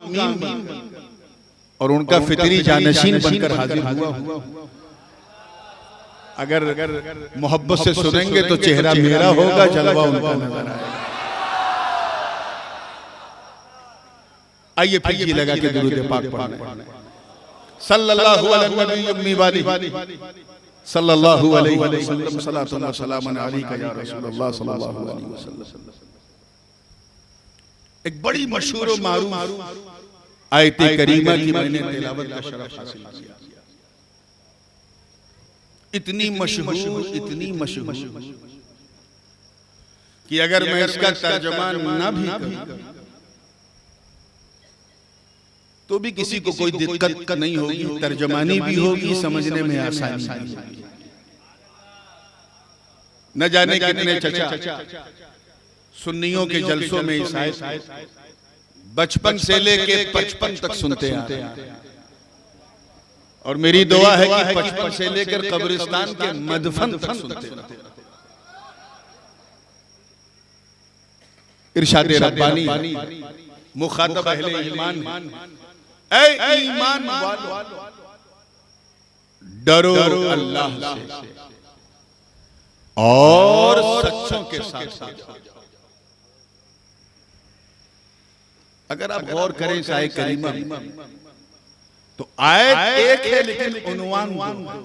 और उनका फितरी जानशीन बनकर हाजिर हुआ। अगर मोहब्बत से सुनेंगे तो चेहरा मेरा होगा, जलवा उनका नजर आएगा। आइए फिर जी लगा के दुरूद पाक पढ़ें। सल्लल्लाहु अलैहि सल्लल्लाहु अलैहि वसल्लम सलातु व सलामुन अलैका या रसूलल्लाह सल्लल्लाहु अलैहि वसल्लम। एक बड़ी मशहूर और मारूफ आयत करीमा की मैंने तिलावत का शरफ हासिल किया। इतनी मशहूर कि अगर मैं इसका तर्जुमा ना भी करूं तो भी किसी को कोई दिक्कत नहीं होगी, तर्जुमानी भी होगी, समझने में आसानी होगी। न जाने कितने चचा सुन्नियों के जलसों में इस आयत बचपन से लेके 55 तक सुनते आते हैं। और मेरी दुआ है कि 55 से लेकर कब्रिस्तान के मदफन तक सुनते हैं। इरशाद रब्बानी मुखातब अहले ईमान, ऐ ईमान वालों डरो अल्लाह से और सच्चों के साथ। अगर आप गौर करें इस आयत करीमा तो आयत एक है लेकिन उन्वान दो।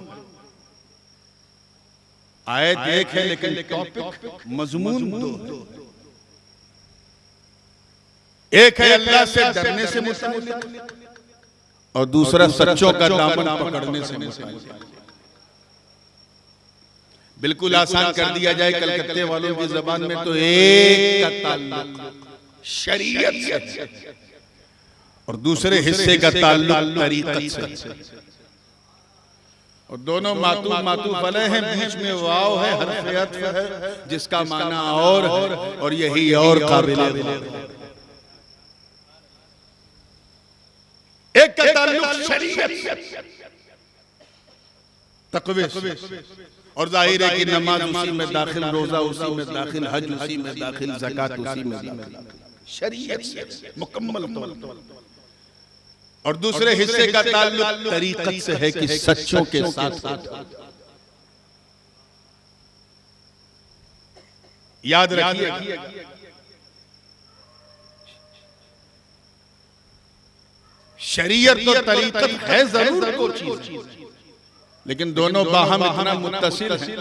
आयत एक है लेकिन टॉपिक मजमून दो। एक है अल्लाह से डरने से मुताल्लिक और दूसरा सच्चों का दामन पकड़ने से मुताल्लिक। बिल्कुल आसान कर दिया जाए कलकत्ते वालों की जबान में तो एक का ताल्लुक शरीयत से और दूसरे हिस्से का ताल्लुक तरीकत से। और दोनों मातूफ वाले हैं, बीच में वाव है, हर्फ अत्फ है जिसका माना और है और यही और काबिल है। एक का ताल्लुक शरीयत तक़वे से और जाहिर है कि नमाज उसी में दाखिल, रोजा उसी में दाखिल, हज उसी में दाखिल, ज़कात उसी में दाखिल, शरीयत से मुकम्मल तौर। और दूसरे हिस्से का ताल्लुक तरीकत से है कि सच्चों के साथ। याद रखिए शरीयत और तरीकत है जरूर दो चीज, लेकिन दोनों बाहम इतना मुत्तसिल हैं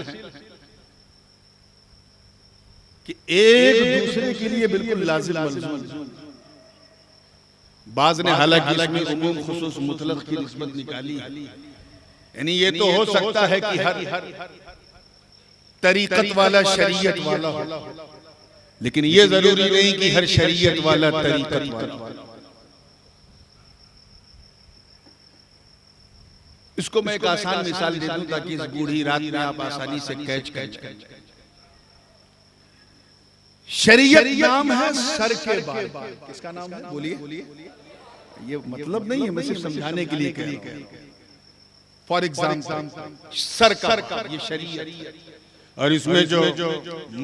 कि एक दूसरे के लिए बिल्कुल लाजिम मलज़ूम। बाज़ ने हालांकि इसमें उमूम खुसूस मुतलक की निस्बत निकाली, यानी ये तो हो सकता है कि हर तरीकत वाला शरीयत वाला हो, लेकिन ये जरूरी नहीं कि हर शरीयत वाला तरीकत वाला। इसको मैं एक आसान मिसाल दे दूं ताकि इस बूढ़ी रात में आप आसानी से कैच कर। शरीयत नाम है सर के बाल। किसका नाम है बोलिए? ये मतलब नहीं है, मैं सिर्फ समझाने के लिए कह रहा हूं। फॉर एग्जाम्पल सर का ये शरीयत। और इसमें जो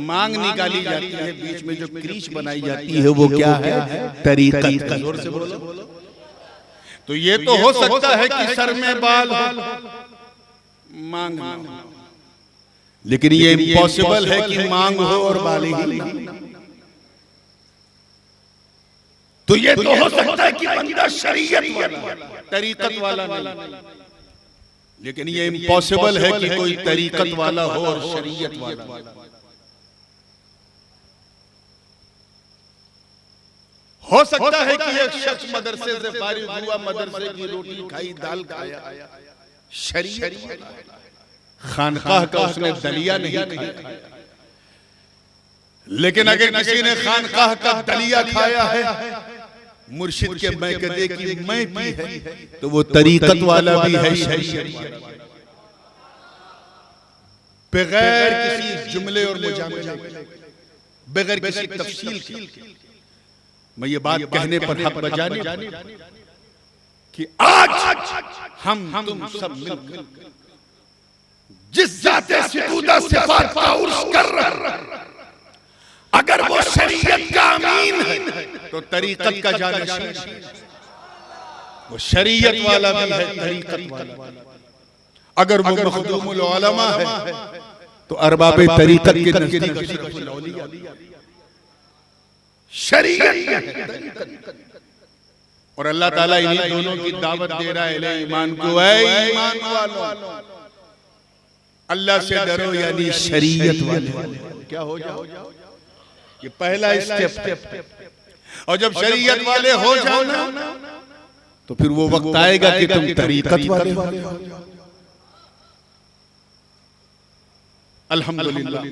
मांग निकाली जाती है, बीच में जो क्रीच बनाई जाती है, वो क्या है? तरीकत। जोर से बोलो। तो ये तो हो सकता है कि सर में बाल मांग, लेकिन ये इम्पॉसिबल है कि मांग हो और बाल ही ना। तो ये तो हो सकता है कि बंदा शरीयत वाला तरीकत वाला नहीं, लेकिन ये इम्पॉसिबल है कि कोई तरीकत वाला हो और शरीयत वाला। हो सकता है कि एक शख्स मदरसे से फारिग हुआ, मदरसे की रोटी खाई, दाल खाया, शरीयत खानकाह का उसने दलिया नहीं खाया। लेकिन अगर किसी ने खानकाह का दलिया खाया है मुर्शिद के मैकदे की मैं पी है, तो वो तरीकत वाला भी है, शरीयत बगैर किसी जुमले और मुजामले, बगैर किसी तफसील के। मैं ये बात कहने पर हक बजाने कि आज हम तुम सब मिलकर जिस जाते सितूदा सिफात का उर्स कर रहे हैं, अगर वो शरीयत का अमीन है तो तरीकत का जानशीन। वो शरीयत वाला भी है, तरीकत वाला। अगर वो मखदूमुल उलमा है तो अरबाबे तरीकत के नजदीक अशरफुल औलिया, शरीयत। और अल्लाह ताला इन्हीं दोनों की दावत दे रहा है, ले ईमान को, ऐ ईमान वालों, अल्लाह से डरो, यानी शरीयत वाले क्या हो जाओ। ये पहला स्टेप। और जब शरीयत वाले हो जाओ ना, तो फिर वो वक्त आएगा कि तुम तरीकत वाले हो जाओ। अल्हम्दुलिल्लाह,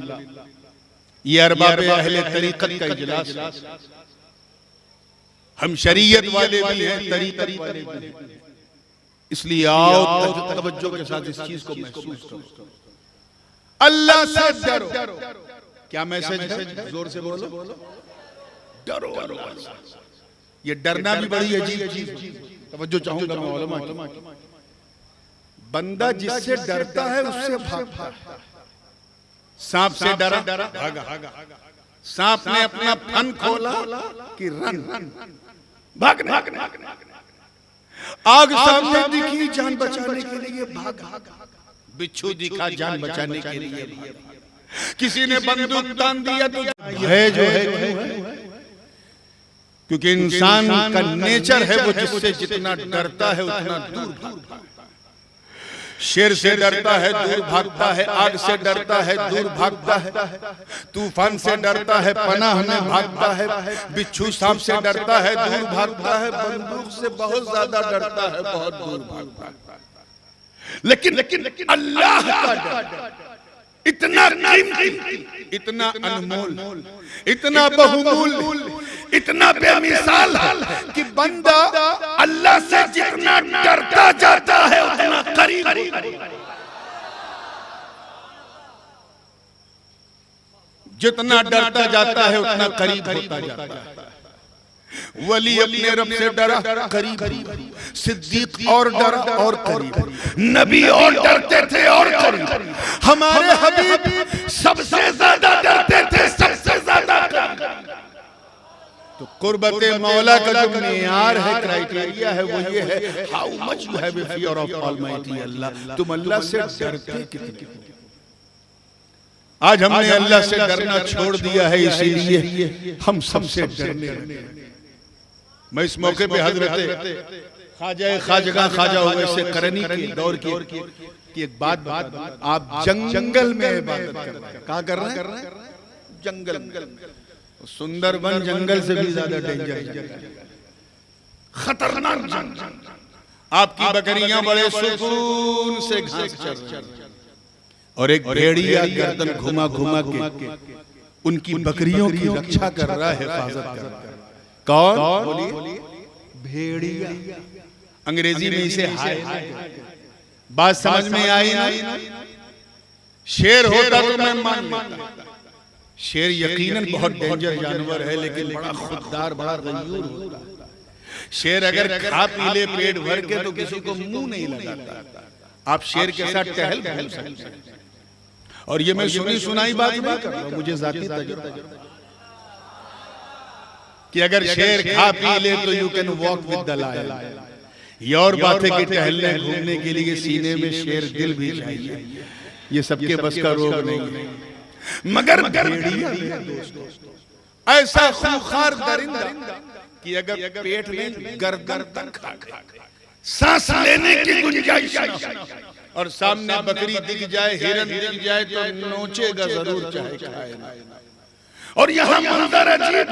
ये अरबाबे अहले तरीकत का इजलास। हम शरीयत वाले भी हैं, तरीकत वाले भी हैं। इसलिए आओ तवज्जो के साथ इस चीज को महसूस करो। अल्लाह से डरो। क्या मैसेज है? जोर से बोलो, डरो अल्लाह से। ये डरना भी बड़ी अजीब चीज। तवज्जो चाहूंगा मैं उलमा की। बंदा जिससे डरता है उससे भागता है। सांप से डरा, भागा। सांप ने अपना फन खोला कि रन, भागने। आग सामने दिखी, जान बचाने के लिए भागा। बिच्छू दिखा, जान बचाने के लिए भागा। किसी ने बंदूक तान दिया तो है जो है, क्योंकि इंसान का नेचर है वो जिससे जितना डरता है उतना दूर भागता है। शेर से डरता है, दूर भागता है। आग से डरता है, दूर भागता है। तूफान से डरता है, पनाह में भागता है। बिच्छू सांप से डरता है, दूर भागता है। बंदूक से बहुत ज्यादा डरता है, बहुत दूर भागता है। लेकिन अल्लाह का डर इतना कीमती, इतना अनमोल, इतना बहुमूल्य, इतना बेमिसाल है कि बंदा अल्लाह से जितना डरता जाता है उतना करीब, जितना डरता जाता है उतना करीब होता जाता है। वली अपने रब से डरा, करीब। सिद्दीक और डरा और करीब। नबी और डरते थे और करीब। हमारे हबीब सबसे ज्यादा डरते थे, सबसे ज्यादा करीब। तो कुर्बत मौला का जो मेयार है, क्राइटेरिया है, वो ये है, how much you have a fear of almighty Allah. तुम अल्लाह से डरते कितने? आज हमने अल्लाह से डरना छोड़ दिया है, इसीलिए हम सबसे डरने लगे। मैं इस मौके पे हजरत ख्वाजा हुए करनी के दौर की एक बात, आप जंगल में इबादत कर रहे हैं। कहाँ कर रहे हैं? जंगल। सुंदरबन जंगल से भी ज्यादा डेंजर, खतरनाक जंगल। आपकी बकरियां बड़े सुकून से घास चर रही हैं और एक भेड़िया गर्दन घुमा के उनकी बकरियों की रक्षा कर रहा है, हिफाजत कर रहा है। कौन? बोलिए। भेड़िया। अंग्रेजी में इसे हाय। बात समझ में आई ना? शेर होता तो मैं मान लेता। शेर यकीनन बहुत डेंजर जानवर है, लेकिन बड़ा खुददार, बड़ा गयूर होता है। शेर अगर खा पी ले पेट भर के तो किसी को मुंह नहीं लगाता। आप शेर के साथ टहल सकते हैं। और ये मैं सुनी सुनाई बात नहीं कर रहा हूं, मुझे जाती तजुर्बा कि अगर शेर खा पी ले तो you can walk with the lion. ये और बात है कि टहलने घूमने के लिए सीने में शेर दिल भी चाहिए। ये सबके बस का रोग नहीं है। मगर भेड़िया ऐसा खूंखार दरिंदा कि अगर पेट में गर्दन तक सांस लेने की गुंजाइश और सामने बकरी दिख जाए, हिरन दिख जाए तो नोचेगा जरूर, चाहे खाए ना। और यहाँ मंजर अजीब,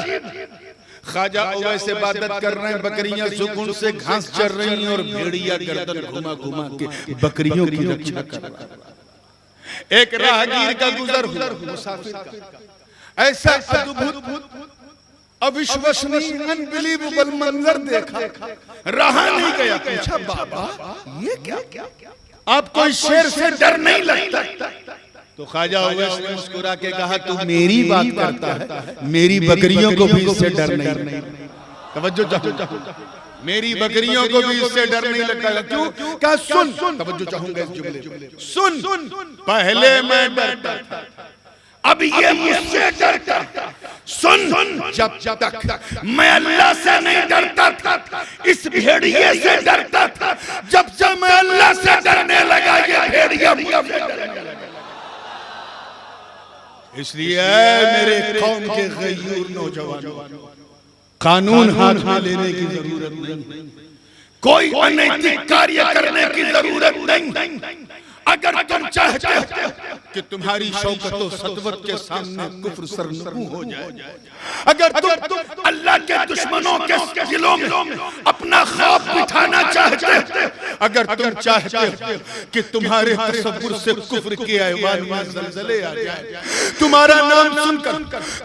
ख्वाजा वैसे इबादत कर रहे हैं, बकरियां सुकून से घास चर रही हैं और भेड़िया गर्दन घुमा के बकरियों की रक्षा कर रहा है। एक राहगीर का गुजर हुआ, मुसाफिर का, ऐसा अद्भुत अविश्वसनीय अनबिलीवेबल मंजर देखा, रहा नहीं गया। पूछा, बाबा ये क्या? आपको शेर से डर नहीं लगता? तो ख्वाजा उवैस ने मुस्कुरा के कहा, तू मेरी बात करता है, मेरी बकरियों को भी इससे डर नहीं। तवज्जो चाहूं, मेरी बकरियों को भी इससे डर नहीं लगता। क्यों? क्या? सुन, तवज्जो चाहूंगा इस जुमले। सुन, पहले मैं डरता था, अब ये मुझसे डरता। सुन, जब तक मैं अल्लाह से नहीं डरता था, इस भेड़िए से डरता था। जब से मैं अल्लाह से डरने लगा, ये भेड़िया मुझसे डरने लगा। इसलिए मेरे कौम के गयूर नौजवानों, कानून हाथ में लेने की जरूरत नहीं, कोई अनैतिक कार्य करने की जरूरत नहीं। अगर तुम चाहते हो कि तुम्हारी शौकत और सतवत के सामने कुफ्र सरनगू हो जाए, अगर तुम अल्लाह के दुश्मनों के दिलों में अपना खौफ बिठाना चाहते हो, अगर तुम चाहते हो कि तुम्हारे तसव्वुर से कुफ्र के ऐवान में ज़लज़ले आ जाए, तुम्हारा नाम सुनकर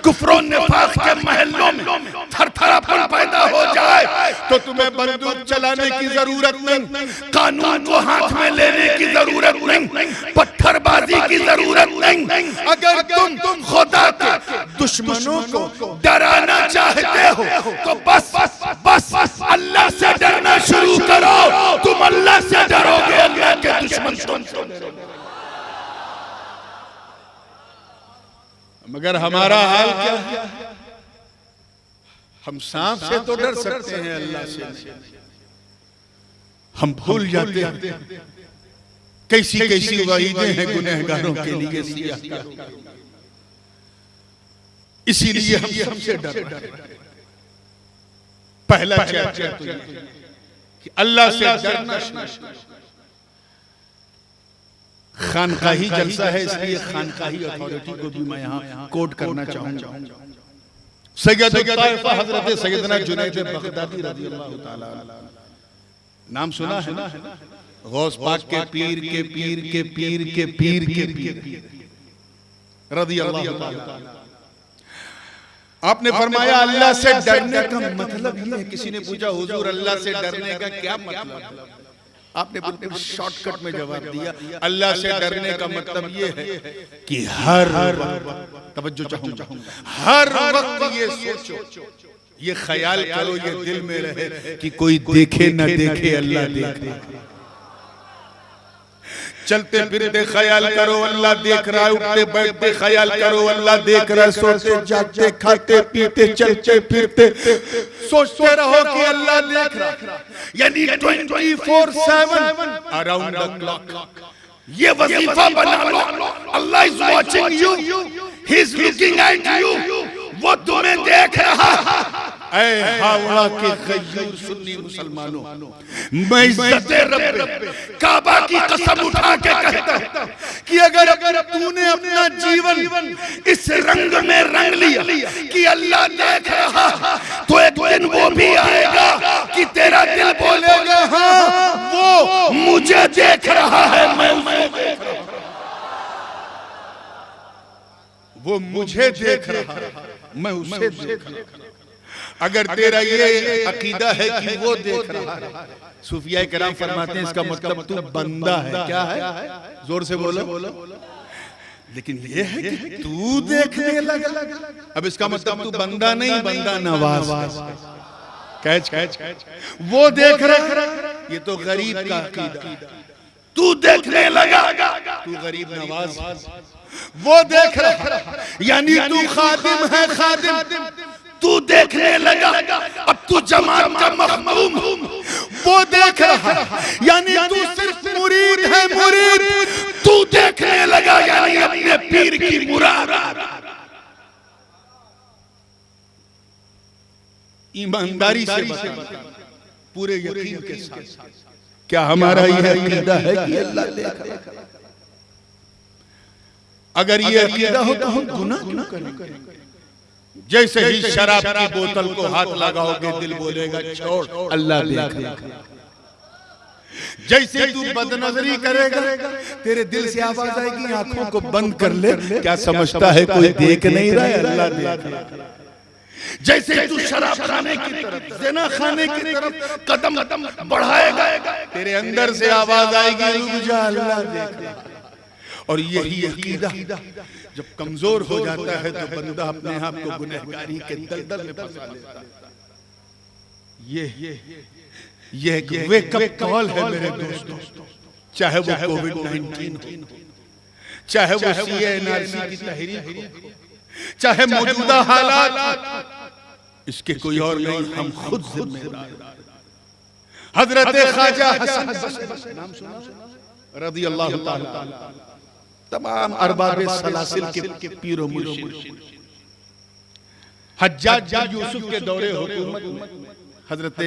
कुफ्र और निफाक के महलों में थरथरापन पैदा हो जाए, तो तुम्हें बंदूक चलाने की जरूरत नहीं, कानून को हाथ में लेने की जरूरत नहीं, पत्थरबाजी की जरूरत नहीं। अगर तुम खुदा के दुश्मनों को डराना चाहते हो, तो बस अल्लाह से डरना शुरू करो। तुम अल्लाह से डरोगे, अल्लाह के दुश्मन तुमसे डरेंगे। मगर हमारा हाल क्या है? हम सांप से तो डर सकते हैं, अल्लाह से हम भूल जाते हैं कैसी कैसी वईदें हैं गुनहगारों के लिए सिया। इसीलिए हम सबसे डरते हैं। पहला चर्चा तो ये कि अल्लाह से डरना। खानकाही जलसा है, इसलिए खानकाही अथॉरिटी को भी मैं यहाँ कोट करना चाहूंगा। सैयद ताइफा हजरत सैयदना जुनैद बगदादी रज़ियल्लाहु ताला नाम सुना है ना? गौस पाक के पीर के पीर के पीर के पीर के पीर रज़ियल्लाहु ताला। आपने फरमाया अल्लाह से डरने का मतलब ये है। किसी ने पूछा हुजूर अल्लाह से डरने का क्या मतलब? आपने बिल्कुल शॉर्टकट में जवाब दिया, अल्लाह से डरने का मतलब ये है कि हर तवज्जो चाहूंगा, हर वक्त ये सोचो, ये ख्याल करो, ये दिल में रहे कि कोई देखे न देखे, अल्लाह देख रहा है। चलते फिरते ख्याल करो अल्लाह देख रहा है, उठते बैठते ख्याल करो अल्लाह देख रहा है, सोते जागते खाते पीते चलते फिरते सोचते रहो कि अल्लाह देख रहा है। यानी 24/7 अराउंड द क्लॉक ये वजीफा बना लो, Allah is watching you, he is looking at you, वो तुम्हें देख रहा है। ऐ हावड़ा के गयूर सुन्नी मुसलमानों, मैं इज्जते रब काबा की कसम उठा के कहता हूं कि अगर तूने अपना जीवन इस रंग में रंग लिया कि अल्लाह देख रहा, तो एक दिन वो भी आएगा कि तेरा दिल बोलेगा हाँ वो मुझे देख रहा है, मैं उसे देख रहा हूं, वो मुझे देख रहा है, मैं उसे देख रहा हूं। अगर तेरा ये अकीदा है कि वो देख रहा है, सूफिया किराम फरमाते हैं इसका मतलब तू बंदा है। क्या है? जोर से बोलो। लेकिन ये है कि तू देखने लगा, अब इसका मतलब तू बंदा नहीं, बंदा नवाज। कैच वो देख रहा, ये तो गरीब का अकीदा। तू देखने लगा, तू गरीब नवाज, वो देख रहा, यानी तू खादिम है, खादिम। तू देखने लगा, अब तू जमात का मखमूम, वो देख रहा, यानी तू सिर्फ मुरीद है, मुरीद। तू देखने लगा, यानी अपने पीर की मुराद। ईमानदारी से बता, पूरे यकीन के साथ, क्या हमारा यह अकीदा है कि अल्लाह देख रहा है? अगर ये अकीदा हो तो हम गुनाह क्यों करें? जैसे ही शराब की बोतल को हाथ लगाओगे दिल बोलेगा छोड़, अल्लाह देख रहा है। जैसे तू बदनजरी करेगा तेरे दिल से आवाज आएगी आंखों को बंद कर ले, क्या समझता है कोई देख नहीं रहा है, अल्लाह देख रहा है। जैसे तू शराब खाने की तरफ, ज़िना खाने की तरफ कदम बढ़ाएगा, तेरे अंदर से आवाज आएगी रुक जा, अल्लाह देख रहा है। और यही अकीदा जब कमजोर हो जाता है तो बंदा अपने आप को गुनहगारी के दलदल में फंसा लेता है। ये एक वेकअप कॉल है मेरे दोस्तों, चाहे वो कोविड-19 हो, चाहे वो CA NRC की तहरीक हो, चाहे मौजूदा हालात, इसके कोई और नहीं, हम खुद जिम्मेदार। हजरत ख्वाजा हसन बसरी नाम सुना रज़ी अल्लाह ताला, तमाम अरबाब सलासिल के पीर व मुर्शिद। हज्जाज बिन यूसुफ के दौरे हुकूमत हजरत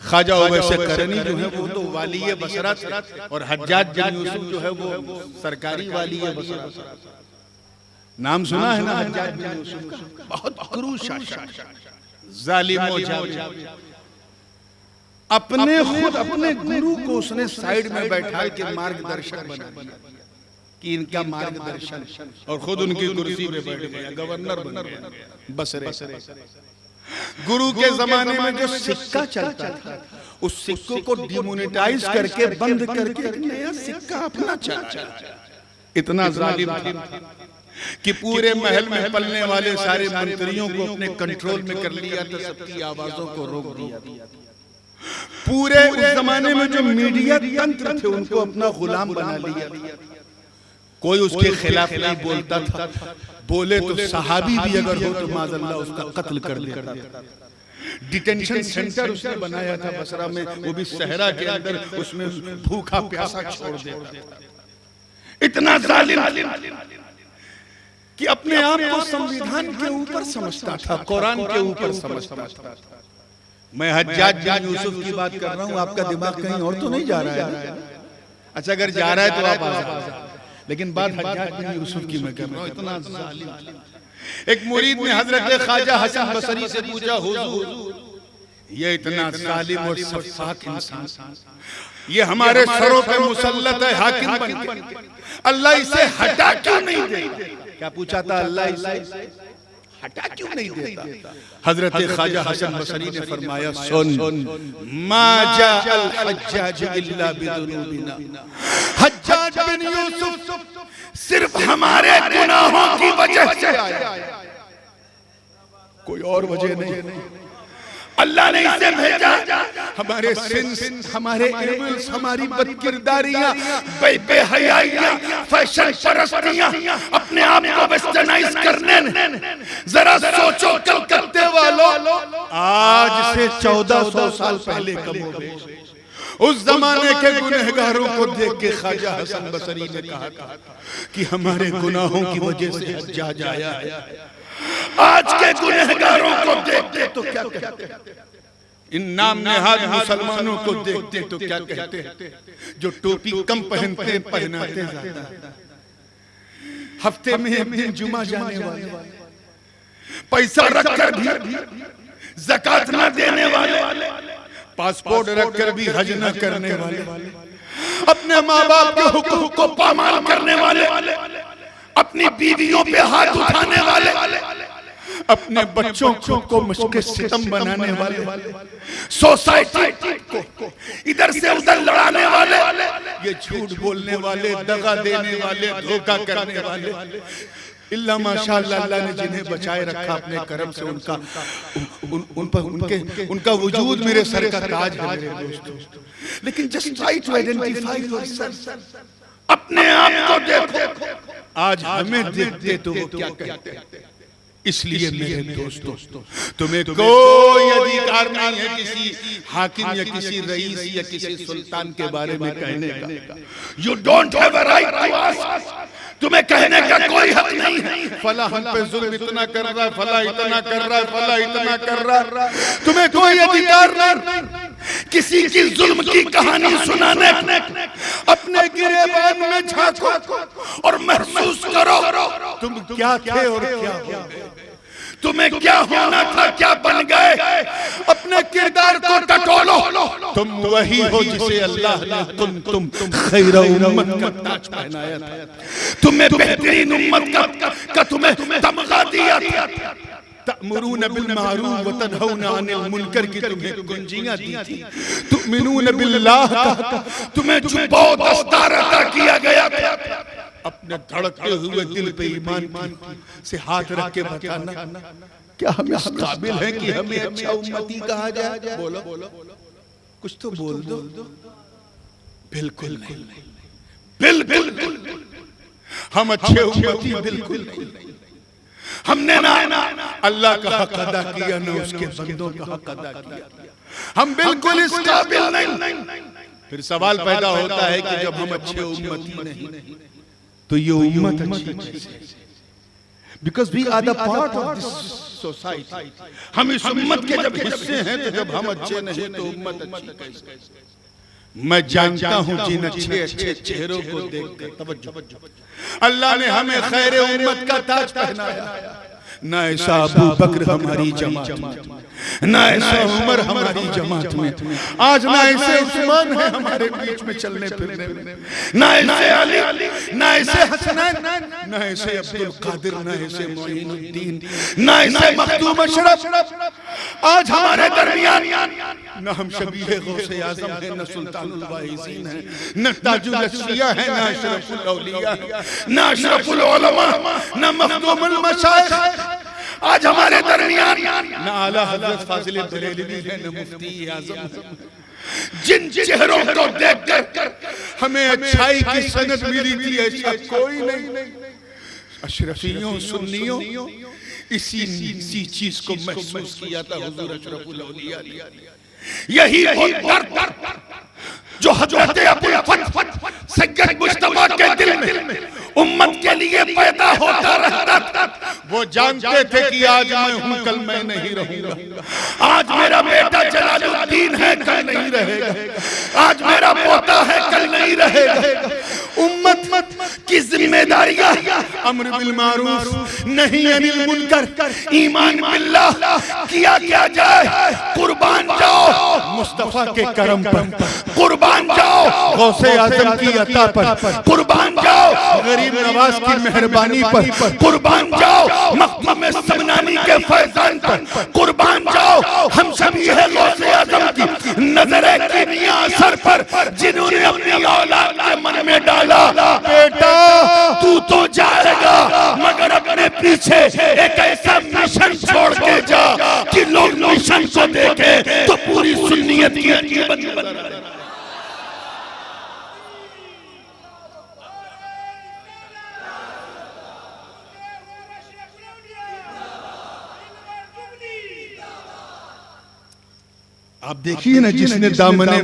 ख्वाजा उवैसे करनी जो है वो तो वाली बसरा थे, और हज्जाज बिन यूसुफ जो है वो सरकारी वाली बसरा। नाम सुना है ना हज्जाज बिन यूसुफ का? बहुत क्रूर शासक, जालिम व जाबिर। अपने खुद अपने गुरु को उसने साइड में बैठा के मार्गदर्शक बना दिया कि इनका मार्गदर्शन, और खुद उनकी कुर्सी पे बैठ गया, गवर्नर बन गया बसरे। गुरु के जमाने में जो सिक्का चलता था, उस सिक्के को डिमोनेटाइज करके बंद करके नया सिक्का अपना चला। इतना जालिम था कि पूरे महल में पलने वाले सारे मंत्रियों को अपने कंट्रोल में कर लिया था, सबकी आवाजों को रोक दिया। पूरे उस जमाने में जो मीडिया तंत्र थे उनको अपना गुलाम बना लिया। कोई उसके खिलाफ नहीं बोलता था, बोले तो सहाबी भी अगर हो तो माज़अल्लाह उसका कत्ल कर देता था। डिटेंशन सेंटर उसने बनाया था बसरा में, वो भी सहरा के अंदर, उसमें भूखा प्यासा छोड़ देता था। इतना जालिम कि अपने आप को संविधान के ऊपर समझता था, कुरान के ऊपर समझता था। मैं हज्जाज बिन यूसुफ की बात कर रहा हूँ, आपका दिमाग कहीं और तो नहीं जा रहा है? अच्छा अगर जा रहा है तो आप आ जाए, लेकिन बात हज्जाज बिन यूसुफ की मैं कर रहा हूँ। इतना जालिम। एक मुरीद ने हजरत ख्वाजा हसन बसरी से पूछा, हुजूर ये इतना जालिम और सफाक इंसान, ये हमारे सरों पे मुसल्लत है हाकिम बन के, अल्लाह इसे हटा क्यों नहीं देता? क्या पूछा था? अल्लाह इसे हटा क्यों नहीं देता? हजरत ख्वाजा हसन बसरी ने फरमाया, सुन, मा जाअल हज्जाज इल्ला बिदुनूबिना, हज्जाज बिन यूसुफ सिर्फ हमारे गुनाहों की वजह से आया, कोई और वजह नहीं। अल्लाह ने इसे भेजा हमारे सिंस, हमारे इल्स, हमारी बदकिरदारियां, बेहयाइयां, फैशन परस्तियां, अपने आप को वेस्टर्नाइज करने। जरा सोचो कलकत्ते वालों, आज से 1400 साल पहले कब हो गए? उस जमाने के गुनहगारों को देख के ख्वाजा हसन बसरी ने कहा कि हमारे गुनाहों की वजह से हज्जाज आया है। आज के गुनहगारों को देखते तो क्या कहते? इन नाम नेहाद मुसलमानों को देखते तो क्या कहते? जो टोपी कम पहनते पहनाते ज्यादा, हफ्ते में एक दिन जुमा जाने वाले, पैसा रखकर भी ज़कात न देने वाले, पासपोर्ट रखकर भी हज न करने वाले, अपने माँ बाप के हुकूक को पामाल करने वाले, अपनी बीवियों पे हाथ उठाने वाले, अपने बच्चों को मुश्किल सितम बनाने वाले, सोसाइटी को इधर से उधर लड़ाने वाले, ये झूठ बोलने वाले, दगा देने वाले, धोखा करने वाले, इल्ला माशाअल्लाह अल्लाह ने जिन्हें बचाए रखा अपने करम से, उनका वजूद मेरे सर का ताज है मेरे दोस्तों। लेकिन just try to identify yourself, अपने आप को देखो। आज हमें देखते तो वो क्या कहते हैं? इसलिए मेरे दोस्तों, तुम्हें कोई अधिकार नहीं है किसी हाकिम या किसी रईस या किसी सुल्तान के बारे में कहने का। You don't have a right to ask, तुम्हें कहने का कोई हक नहीं है फला हम पे जुल्म इतना कर रहा है, फला इतना कर रहा है, फला इतना कर रहा है। तुम्हें कोई अधिकार नहीं किसी की जुल्म की कहानी सुनाने। अपने गिरेबान में झांको और महसूस करो तुम क्या थे और क्या हो गए, तुम्हें क्या होना था, क्या बन गए। अपने किरदार को टटोलो, तुम वही हो जिसे अल्लाह ने तुम खैर उम्मत का ताज पहनाया था, तुम्हें बेहतरीन उम्मत का तुम्हें तमगा दिया था। तअमुरून बिल मारूफ व तनहौना अनिल मुनकर की तुम्हें कुंजियां दी थी। तुमिनून बिल्लाह का तुम्हें जो बहुत दस्तार अता किया गया था। अपने धड़कते हुए दिल पे ईमान से हाथ रख के बताना, क्या हम इस काबिल हैं कि हमें अच्छा उम्मती कहा जाए? बोलो कुछ तो बोल दो। बिल्कुल नहीं, बिल्कुल हम अच्छे उम्मती बिल्कुल नहीं। हमने ना अल्लाह का हक अदा किया, ना उसके बंदों का हक अदा किया। हम बिल्कुल इस काबिल नहीं। फिर सवाल पैदा होता है कि जब हम अच्छे उम्मती नहीं तो ये उम्मत अच्छी कैसे? Because we are the part of this society. हम इस उम्मत के जब हिस्से हैं तो जब हम अच्छे नहीं तो उम्मत अच्छी कैसे? मैं जानता हूं जिन अच्छे अच्छे चेहरों को देखकर, तवज्जो, अल्लाह ने हमें खैर उम्मत का ताज पहनाया। ना ऐसा अबू बकर हमारी जमात में, ना ऐसा उमर हमारी जमात में, आज ना ऐसे उस्मान है हमारे बीच में चलने फिरने में, ना ऐसे अली, ना ऐसे हसनैन, ना ऐसे अब्दुल कादिर, ना ऐसे मोइनुद्दीन, ना ऐसे मखदूम अशरफ आज हमारे दरमियान। ना हम शबीह गौसे आज़म है, ना सुल्तानुल वाइज़ीन है, ना ताजुल अशरिया है, ना अशरफुल औलिया है, ना अशरफुल उलमा, ना मखदूमुल मशाइख आज हमारे दरमियान, ना आला हज़रत फाज़िल बरेलवी है, ना मुफ्ती आज़म। जिन चेहरों को देखकर हमें अच्छाई की सनद मिली थी ऐसा कोई नहीं। अशरफियों सुन्नियों इसी चीज को महसूस किया था हुजूर अशरफुल औलिया ने। यही वो दर्द जो हज़रत अबुल फतह सैयद मुस्तफा के दिल में उम्मत के लिए पैदा होता रहता था। वो जानते थे कि आज मैं हूं, कल मैं नहीं रहूंगा। आज मेरा बेटा जलालुद्दीन है, कल नहीं रहेगा। आज मेरा पोता है, कल नहीं रहेगा। उम्मत की जिम्मेदारियां अम्र बिल मारूफ नहीं अनिल मुनकर, ईमान बिल्लाह किया क्या जाए। कुर्बान जाओ मुस्तफा के करम पर, कुर्बान जाओ गौसे आज़म की अता पर, कुर्बान जाओ गरीब नवाज की मेहरबानी पर, कुर्बान जाओ मक़ाम समनानी के फैज़ान पर, कुर्बान जाओ हम सभी है गौसे आज़म की नजरे कीमिया असर पर, जिन्होंने अपनी औलाद के मन में डाला बेटा तू तो जाएगा मगर अपने पीछे एक ऐसा मिशन छोड़ के जा कि लोग मिशन को देखे तो पूरी सुन्नियत की बंद। आप देखिए ना जिसने दामने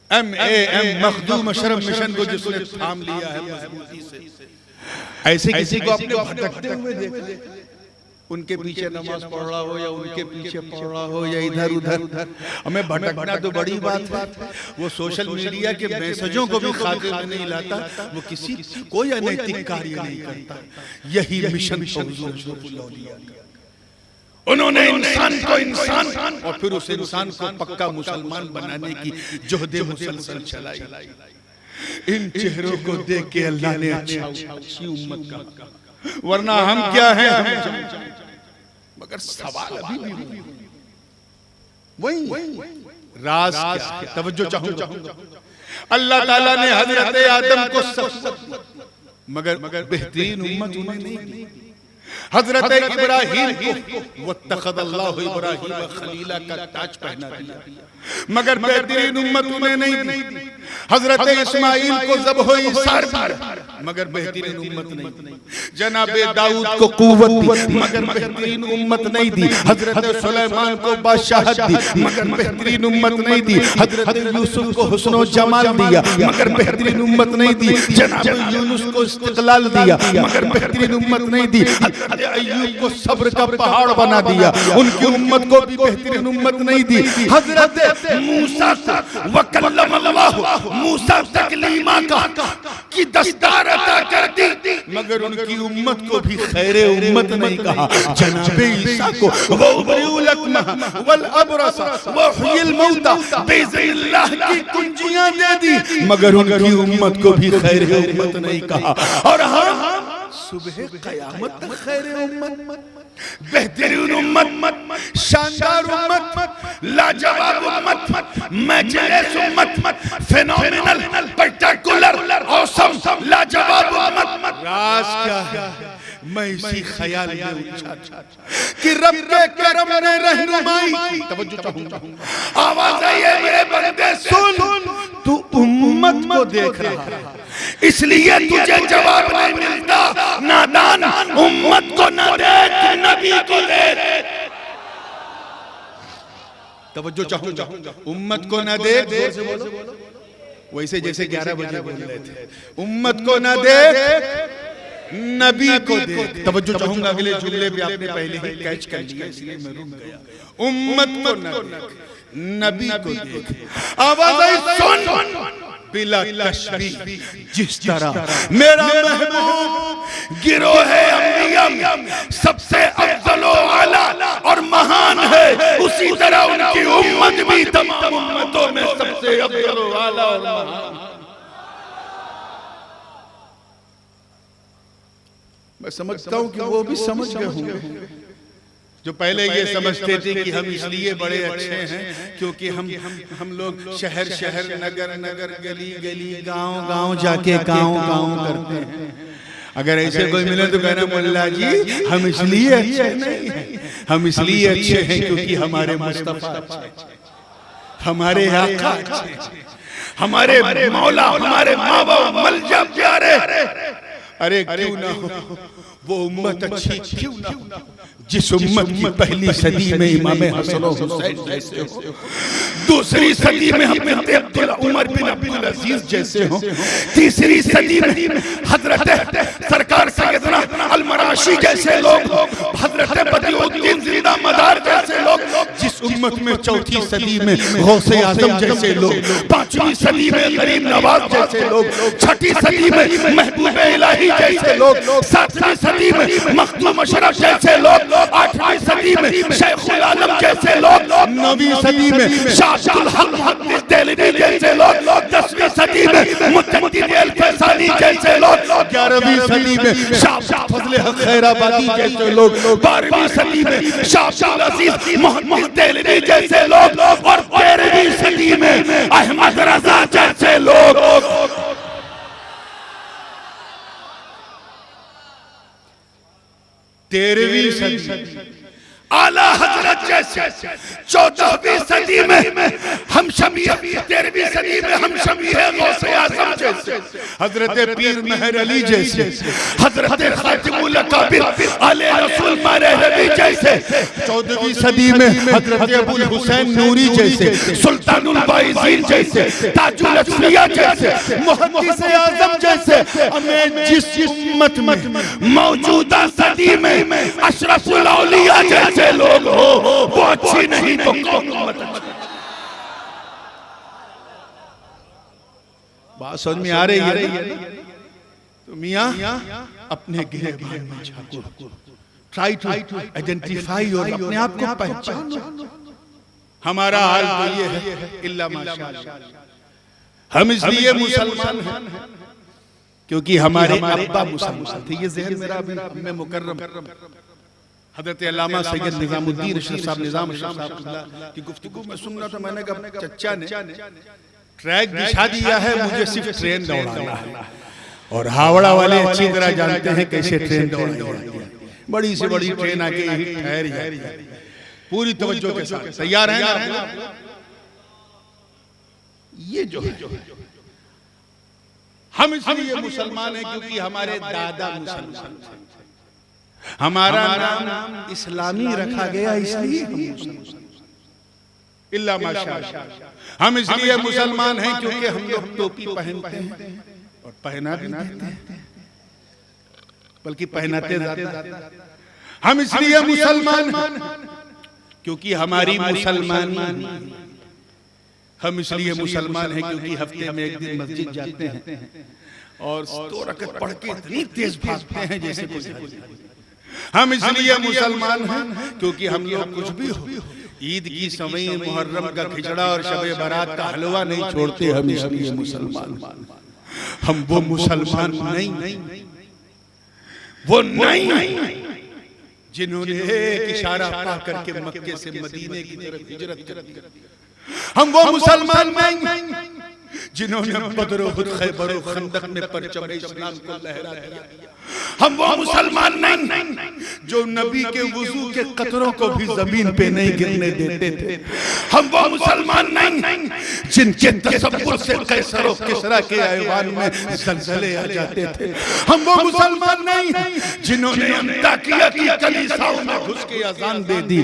MAM मखदूम अशरफ मिशन को जिसने थाम लिया है मजबूती से, ऐसे किसी को आपने भटकते हुए देखा? उनके पीछे नमाज पढ़ रहा हो या उनके पीछे पढ़ रहा हो या इधर उधर, हमें भटकना तो बड़ी बात है। वो सोशल मीडिया के मैसेजों को भी खातिर में नहीं लाता, वो किसी कोई अनैतिक कार्य नहीं करता। यही मिशन उन्होंने इंसान को इंसान और फिर उस इंसान को पक्का मुसलमान बनाने की जोहदे मुसलसल चलाई। इन चेहरों को देख के अल्लाह ने अच्छी उम्मत का, वरना हम क्या हैं? मगर सवाल अभी भी वही राज क्या है? तवज्जो चाहूंगा। अल्लाह ताला ने हजरत आदम को सब मगर बेहतरीन उम्मत उन्हें नहीं दी। हजरत इब्राहीम को वत्तखज़ल्लाहु इब्राहीम खलीला का ताज पहना दिया, मगर बेहतरीन उम्मत उन्हें नहीं दी। हजरत इस्माइल को ज़ब्ह इसार मगर बेहतरीन उम्मत नहीं दी। जनाबे दाऊद को कुव्वत दी मगर बेहतरीन उम्मत नहीं दी। हजरत सुलेमान को बादशाहत दी मगर बेहतरीन उम्मत नहीं दी। हजरत यूसुफ को हुस्न जमाल दिया मगर बेहतरीन उम्मत नहीं दी। जनाब यूनुस को इस्तिक़लाल दिया मगर बेहतरीन उम्मत नहीं दी। हजरत अय्यूब को सब्र का पहाड़ बना दिया, उनकी उम्मत को भी बेहतरीन उम्मत नहीं दी। हजरत मूसा को वकल्लमल्लाहु मूसा तकलीमा की दस्तूर अता कर दी मगर उनकी उम्मत को भी खैरे उम्मत नहीं कहा। जनाबे ईसा को वउबरिउल अकमह वल अबरस वहुयल मौता बिइज़्निल्लाह की कुंजियां दे दी मगर उनकी उम्मत को भी खैरे उम्मत नहीं कहा। और हम सुबह क़यामत तक खैरे उम्मत, बेहतरीन उम्मत, शानदार उम्मत, लाजवाब उम्मत, मैजिकल उम्मत, फेनोमेनल, स्पेक्टेकुलर, ऑसम, लाजवाब उम्मत। राज क्या है? मैं इसी ख्याल में उलझा कि रब के करम ने रहनुमाई। तवज्जो चाहूंगा, आवाज आई है मेरे बंदे सुन, तू उम्मत को देख रहा है इसलिए तुझे जवाब नहीं मिलता। नादान उम्मत को न देख नबी को देख। तवज्जो चाहूंगा, उम्मत को न देख, जोर से बोलो, वैसे जैसे 11 बजे बोल रहे थे, उम्मत को न देख नबी को देख। तवज्जो चाहूंगा, अगले जुमले भी आपने पहले ही कैच कर लिया इसलिए मैं रुक गया। उम्मत को न देख नबी को देख। आवाज़ सुन बिला तशबीह, जिस तरह मेरा महबूब गिरोह अंबिया सबसे अफजल व आला और महान है, उसी तरह उनकी उम्मत भी तमाम उम्मतों में सबसे अफजल व आला और महान। मैं समझता हूं कि वो भी समझ गए होंगे जो पहले ये समझते थे कि हम इसलिए बड़े अच्छे हैं क्योंकि हम लोग शहर शहर नगर नगर गली गली गांव गांव जाके गांव गांव करते हैं। अगर ऐसे कोई मिले तो कहना मुल्ला जी हम इसलिए अच्छे नहीं हैं, हम इसलिए अच्छे हैं क्योंकि हमारे मुस्तफा अच्छे हैं, हमारे आका अच्छे हैं, हमारे मौला, हमारे माँ बाप मलजा प्यारे। अरे क्यों ना हो वो उम्मत अच्छी, क्यों ना हो जिस उम्मत की पहली सदी में इमाम हसन और हुसैन जैसे हो, दूसरी सदी में हज़रत उमर बिन अब्दुल अजीज जैसे हो, तीसरी सदी में हजरत सरकार सैयदना अल-मराशी जैसे लोग, हजरत बदिउद्दीन जिंदा मदार जैसे लोग, जिस उम्मत में चौथी सदी में गौसे आजम जैसे लोग, पांचवी सदी में गरीब नवाज जैसे लोग, छठी सदी में महबूब इलाही जैसे लोग, सातवीं सदी में मखदूम अशरफ जैसे लोग, आठवीं सदी में शेखुल आलम जैसे लोग, नवीं सदी में शाह अब्दुल हक मुहद्दिस देलवी जैसे लोग, 10वीं सदी में मुतअद्दिद अल-फैसानी जैसे लोग, 11वीं सदी में शाह फजल हक खैराबादी जैसे लोग, 12वीं सदी में शाह अब्दुल अजीज मुहद्दिस देलवी जैसे लोग, और 13वीं सदी में अहमद रजा जैसे लोग। 13वीं सदी आला हजरत जैसे, 14वीं सदी में हम शमी, 13वीं सदी में हम शमी है गौसे आज़म जैसे, हजरत पीर मेहर अली जैसे, हजरत खातिमुल अकाबिर आले रसूल मारहवी जैसे, 14वीं सदी में हजरत अबुल हुसैन नूरी जैसे, सुल्तानुल बाइज़ीन जैसे, ताजुल अस्फिया जैसे, मुहद्दिस आज़म जैसे। हमें जिस उम्मत में मौजूदा सदी में अशरफुल औलिया जैसे लोग हो वो अच्छी नहीं तो कौन उम्मत अच्छी? बात समझ में आ रही है? तो मियां अपने गिरबान में झांको, ट्राई टू आइडेंटिफाई और अपने आप को पहचानो। हमारा हाल तो ये है इल्ला माशाअल्लाह, हम इसलिए मुसलमान हैं क्योंकि हमारे अब्बा मुसलमान थे। ये ज़हन मेरा अम्मे मुकर्रम हजरत अल्लामा सैयद निजामुद्दीन अशरफ साहब निजाम अशरफ साहब की गुफ्तगू में सुन रहा था। मैंने कहा चचा ने ट्रैक बिछा दिया है, मुझे सिर्फ ट्रेन दौड़ाना है, और हावड़ा वाले अच्छी तरह जानते हैं कैसे ट्रेन दौड़ाई जाती है। बड़ी से बड़ी ट्रेन आके यही ठहर जाती है, पूरी तवज्जो के साथ। तैयार हैं ना? ये जो है हम इसलिए मुसलमान हैं क्योंकि हमारे दादा मुसलमान थे, हमारा नाम इस्लामी रखा गया इसलिए हम मुसलमान। इल्ला माशाअल्लाह हम इसलिए मुसलमान हैं क्योंकि हम लोग टोपी पहनते हैं और पहना भी देते हैं, बल्कि पहनाते ज़्यादा। हम इसलिए मुसलमान हैं क्योंकि हमारी मुसलमानी, हम इसलिए मुसलमान हैं क्योंकि हफ्ते में एक दिन मस्जिद जाते हैं और 2 रकात पढ़ के इतनी तेज भागते हैं जैसे कोई। हम इसलिए मुसलमान हैं क्योंकि हम लोग कुछ भी हो, ईद की समय मुहर्रम का खिचड़ा और शबे बारात का हलवा नहीं छोड़ते। हम इसलिए मुसलमान, हम वो मुसलमान नहीं, वो नहीं जिन्होंने एक इशारा पा करके मक्के से मदीने की तरफ हिजरत कर दी। हम वो मुसलमान नहीं जिन्होंने बदर उहद खैबर और खंदक में परचम इस्लाम को लहरा दिया। हम वो मुसलमान नहीं जो नबी के वुजू के कतरों को भी जमीन पे नहीं गिरने देते थे। हम वो मुसलमान नहीं जिनके तसव्वुर से कैसर और किसरा के ऐवान में जलजले आ जाते थे। हम वो मुसलमान नहीं जिन्होंने अंताकिया की कलीसियाओं में घुस के अजान दे दी।